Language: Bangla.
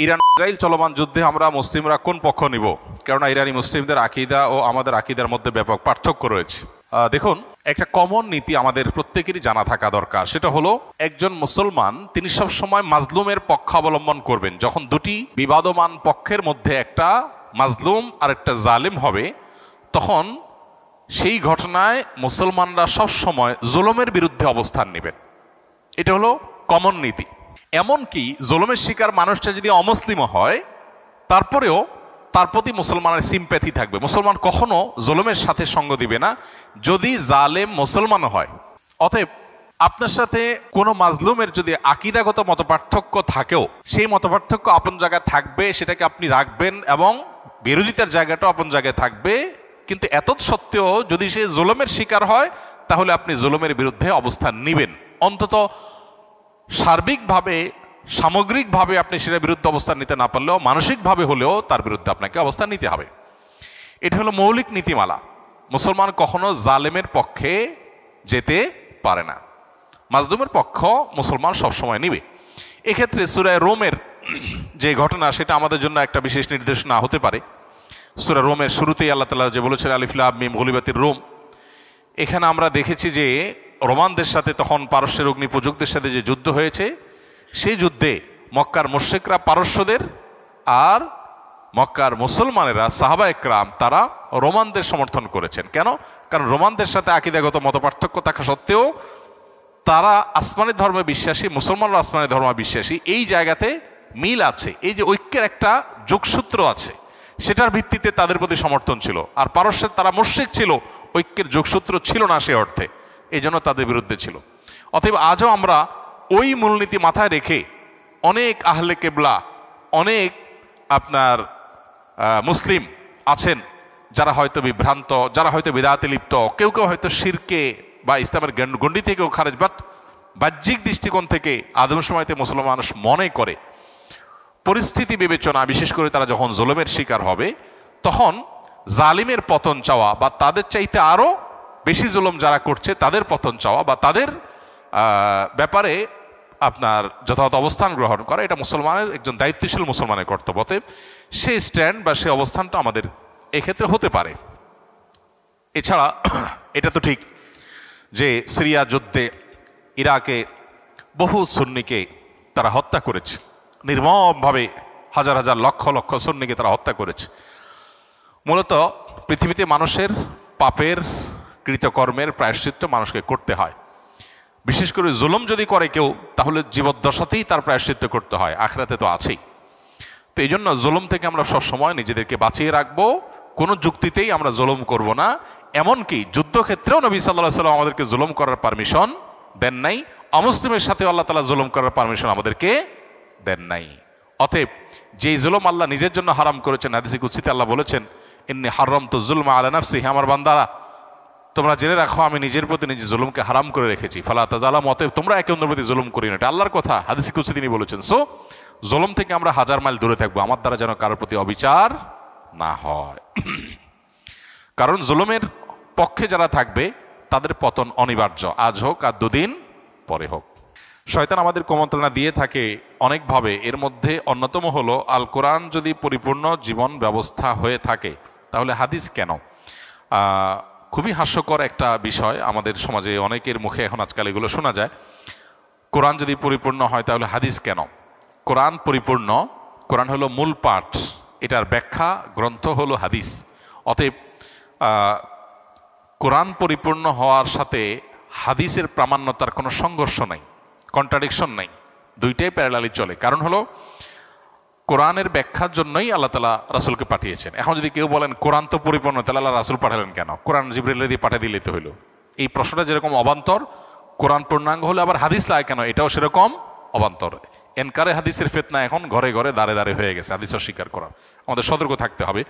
ইরান ইসরায়েল চলমান যুদ্ধে আমরা মুসলিমরা কোন পক্ষ নিব? কেননা ইরানি মুসলিমদের আকীদা ও আমাদের আকীদার মধ্যে ব্যাপক পার্থক্য রয়েছে। দেখুন, একটা কমন নীতি আমাদের প্রত্যেকেরই জানা থাকা দরকার। সেটা হলো, একজন মুসলমান তিনি সবসময় মাজলুমের পক্ষ অবলম্বন করবেন। যখন দুটি বিবাদমান পক্ষের মধ্যে একটা মাজলুম আর একটা জালিম হবে, তখন সেই ঘটনায় মুসলমানরা সবসময় জুলুমের বিরুদ্ধে অবস্থান নেবেন। এটা হলো কমন নীতি। এমনকি জুলুমের শিকার মানুষটা যদি অমুসলিমও হয়, তারপরেও তার প্রতি মুসলমানের সিম্প্যাথি থাকবে। মুসলমান কখনো জুলুমের সাথে সঙ্গ দিবে না, যদি জালেম মুসলমানও হয়। অতএব আপনার সাথে কোনো মাজলুমের যদি আকীদাগত মতপার্থক্য থাকেও, সেই মতপার্থক্য আপন জায়গায় থাকবে, সেটাকে আপনি রাখবেন, এবং বিরোধিতার জায়গাটাও আপন জায়গায় থাকবে। কিন্তু এত সত্ত্বেও যদি সে জুলুমের শিকার হয়, তাহলে আপনি জুলুমের বিরুদ্ধে অবস্থান নেবেন। অন্তত সার্বিকভাবে, সামগ্রিকভাবে আপনি সেটার বিরুদ্ধে অবস্থান নিতে না পারলেও মানসিকভাবে হলেও তার বিরুদ্ধে আপনাকে অবস্থান নিতে হবে। এটা হলো মৌলিক নীতিমালা। মুসলমান কখনো জালেমের পক্ষে যেতে পারে না, মাজলুমের পক্ষ মুসলমান সবসময় নিবে। এক্ষেত্রে সূরা রোমের যে ঘটনা, সেটা আমাদের জন্য একটা বিশেষ নির্দেশনা হতে পারে। সূরা রোমের শুরুতেই আল্লাহ তাআলা যে বলেছেন, আলিফ লাম মিম গুলিবাতির রোম, এখানে আমরা দেখেছি যে রোমানদের সাথে, তখন পারস্যের অগ্নিপূজকদের সাথে যে যুদ্ধ হয়েছে, সেই যুদ্ধে মক্কার মুশরিকরা পারস্যদের, আর মক্কার মুসলমানেরা সাহাবা একরাম তারা রোমানদের সমর্থন করেছেন। কেন? কারণ রোমানদের সাথে আকীদাগত মতপার্থক্য থাকা সত্ত্বেও তারা আসমানি ধর্মে বিশ্বাসী, মুসলমানরা আসমানি ধর্ম বিশ্বাসী। এই জায়গাতে মিল আছে, এই যে ঐক্যের একটা যোগসূত্র আছে, সেটার ভিত্তিতে তাদের প্রতি সমর্থন ছিল। আর পারস্যের তারা মুশরিক ছিল, ঐক্যের যোগসূত্র ছিল না সে অর্থে, এই জন্য তাদের বিরুদ্ধে ছিল। অতএব আজও আমরা ওই মূলনীতি মাথায় রেখে অনেক আহলে কেবলা, অনেক আপনার মুসলিম আছেন যারা হয়তো বিভ্রান্ত, যারা হয়তো বিদআতে লিপ্ত, কেউ কেউ হয়তো শিরকে বা ইসলামের গণ্ডি থেকেও খারেজ, বাট বাহ্যিক দৃষ্টিকোণ থেকে আদম সময়তে মুসলমান মানুষ মনে করে পরিস্থিতি বিবেচনা, বিশেষ করে তারা যখন জুলুমের শিকার হবে, তখন জালিমের পতন চাওয়া বা তাদের চাইতে আরো বেশি জুলুম যারা করছে তাদের পতন চাওয়া বা তাদের ব্যাপারে আপনার যথাযথ অবস্থান গ্রহণ করা, এটা মুসলমানের, একজন দায়িত্বশীল মুসলমানের কর্তব্য। অতএব সেই স্ট্যান্ড বা সেই অবস্থানটা আমাদের এক্ষেত্রে হতে পারে। এছাড়া এটা তো ঠিক যে সিরিয়া যুদ্ধে ইরাকে বহু সুন্নিকে তারা হত্যা করেছে, নির্মমভাবে হাজার হাজার লক্ষ লক্ষ সুন্নিকে তারা হত্যা করেছে। মূলত পৃথিবীতে মানুষের পাপের কৃতকর্মের প্রায়শ্চিত্ত মানুষকে করতে হয়। বিশেষ করে জুলুম যদি করে কেউ, তাহলে জীবদ্দশাতেই তার প্রায়শ্চিত্ত করতে হয়, আখিরাতে তো আছেই। তো এই জন্য জুলুম থেকে আমরা সবসময় নিজেদেরকে বাঁচিয়ে রাখবো, কোনো যুক্তিতেই আমরা জুলুম করব না। এমনকি যুদ্ধক্ষেত্রেও নবী সাল্লাল্লাহু আলাইহি ওয়াসাল্লাম আমাদেরকে জুলুম করার পারমিশন দেন নাই, অমুসলিমের সাথে আল্লাহ তাআলা জুলুম করার পারমিশন আমাদেরকে দেন নাই। অতএব যেই জুলুম আল্লাহ নিজের জন্য হারাম করেছেন, হাদিসে কুদসিতে আল্লাহ বলেছেন, ইন্নী হারামতু যুলমা আলা নাফসি, হে আমার বান্দারা, তোমরা জেনে রাখো আমি নিজের প্রতি নিজে জুলুমকে হারাম করে রেখেছি, ফালা তাজালামু, অতএব তোমরা একে অন্যের প্রতি জুলুম করিও না। এটা আল্লাহর কথা, হাদিসে কুদসি তিনি বলেছেন। সো জুলুম থেকে আমরা হাজার মাইল দূরে থাকবো, আমার দ্বারা যেন কারোর প্রতি অবিচার না হয়। কারণ জুলুমের পক্ষে যারা থাকবে তাদের পতন অনিবার্য, আজ হোক আর দুদিন পরে হোক। শয়তান আমাদের কুমন্ত্রণা দিয়ে থাকে অনেকভাবে। এর মধ্যে অন্যতম হলো, আল কোরআন যদি পরিপূর্ণ জীবন ব্যবস্থা হয়ে থাকে, তাহলে হাদিস কেন? খুবই হাস্যকর একটা বিষয়, আমাদের সমাজে অনেকের মুখে এখন আজকাল এগুলো শোনা যায়। কোরআন যদি পরিপূর্ণ হয় তাহলে হাদিস কেন? কোরআন পরিপূর্ণ, কোরআন হলো মূল পাঠ, এটার ব্যাখ্যা গ্রন্থ হলো হাদিস। অতএব কোরআন পরিপূর্ণ হওয়ার সাথে হাদিসের প্রামাণ্যতার কোনো সংঘর্ষ নাই, কন্ট্রাডিকশন নাই, দুইটাই প্যারালালি চলে। কারণ হলো কোরআনের ব্যাখ্যার জন্যই আল্লাহ তাআলা রাসূলকে পাঠিয়েছেন। এখন যদি কেউ বলেন কোরআন তো পরিপূর্ণ, তাহলে আল্লাহ রাসূল পাঠালেন কেন? কোরআন জিবরিল দিয়ে পাঠিয়ে দিলেই তো হইলো। এই প্রশ্নটা যেরকম অবান্তর, কোরআন পূর্ণাঙ্গ হলে আবার হাদিস লাগে কেন? এটাও সেরকম অবান্তর। এনকারে হাদিসের ফিতনা এখন ঘরে ঘরে দাঁড়ে দাঁড়ে হয়ে গেছে, হাদিস অস্বীকার করা। আমাদের সতর্ক থাকতে হবে।